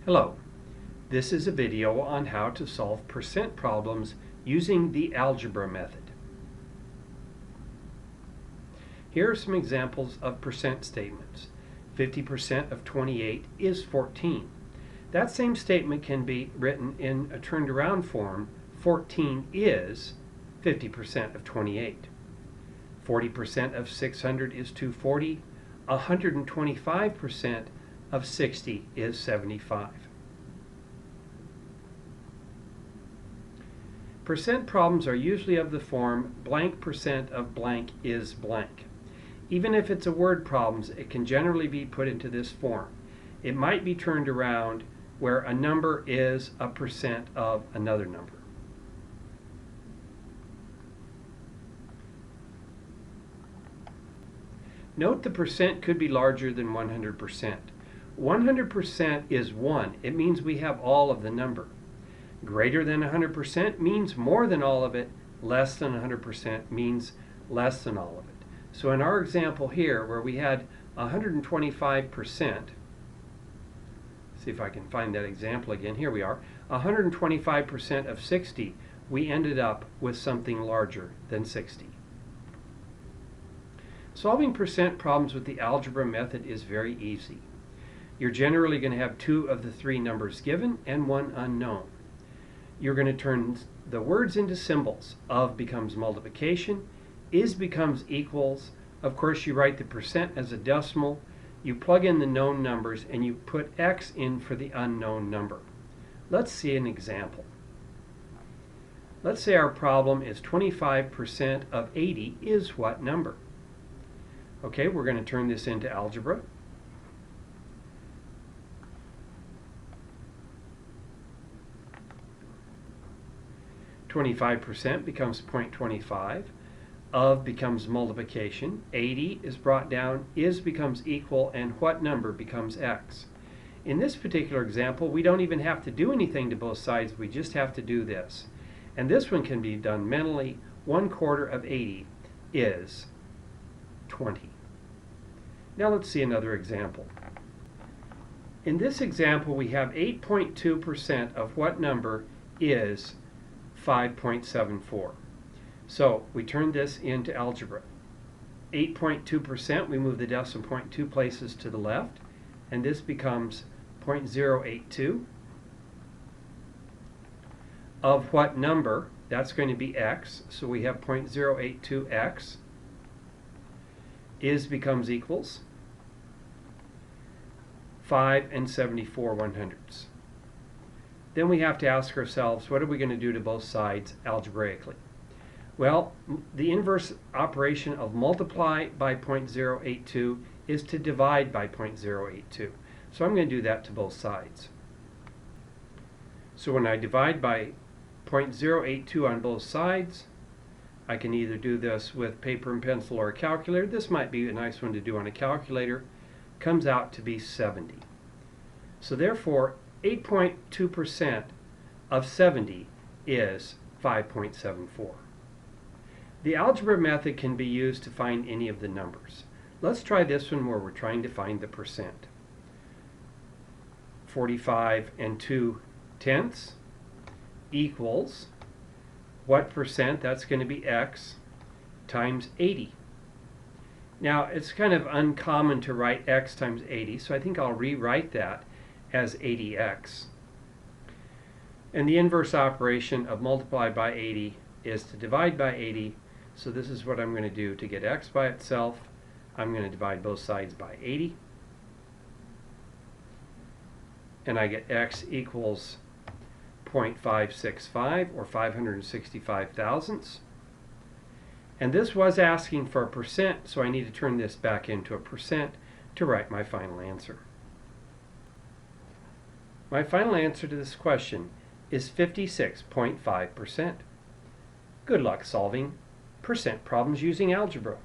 Hello, this is a video on how to solve percent problems using the algebra method. Here are some examples of percent statements. 50% of 28 is 14. That same statement can be written in a turned around form. 14 is 50% of 28. 40% of 600 is 240. 125% of 60 is 75. Percent problems are usually of the form blank percent of blank is blank. Even if it's a word problem, it can generally be put into this form. It might be turned around where a number is a percent of another number. Note the percent could be larger than 100%. 100% is 1. It means we have all of the number. Greater than 100% means more than all of it. Less than 100% means less than all of it. So in our example here, where we had 125%, see if I can find that example again. Here we are. 125% of 60, we ended up with something larger than 60. Solving percent problems with the algebra method is very easy. You're generally going to have two of the three numbers given and one unknown. You're going to turn the words into symbols. Of becomes multiplication, is becomes equals. Of course, you write the percent as a decimal. You plug in the known numbers and you put x in for the unknown number. Let's see an example. Let's say our problem is 25% of 80 is what number? Okay, we're going to turn this into algebra. %25 becomes 0.25. Of becomes multiplication. 80 is brought down. Is becomes equal. And what number becomes x? In this particular example, we don't even have to do anything to both sides. We just have to do this. And this one can be done mentally. 1/4 of 80 is 20. Now let's see another example. In this example, we have 8.2% of what number is 5.74. So we turn this into algebra. 8.2%, we move the decimal point 2 places to the left, and this becomes 0.082. Of what number? That's going to be x, so we have 0.082x. Is becomes equals 5 and 74/100ths. Then we have to ask ourselves, what are we going to do to both sides algebraically? Well, the inverse operation of multiply by 0.082 is to divide by 0.082. So I'm going to do that to both sides. So when I divide by 0.082 on both sides, I can either do this with paper and pencil or a calculator. This might be a nice one to do on a calculator. Comes out to be 70. So therefore, 8.2% of 70 is 5.74. The algebra method can be used to find any of the numbers. Let's try this one where we're trying to find the percent. 45 and 2/10 equals what percent? That's going to be x times 80. Now, it's kind of uncommon to write x times 80, so I think I'll rewrite that as 80x. And the inverse operation of multiply by 80 is to divide by 80. So this is what I'm going to do to get x by itself. I'm going to divide both sides by 80. And I get x equals 0.565 or 565 thousandths. And this was asking for a percent, so I need to turn this back into a percent to write my final answer. My final answer to this question is 56.5%. Good luck solving percent problems using algebra.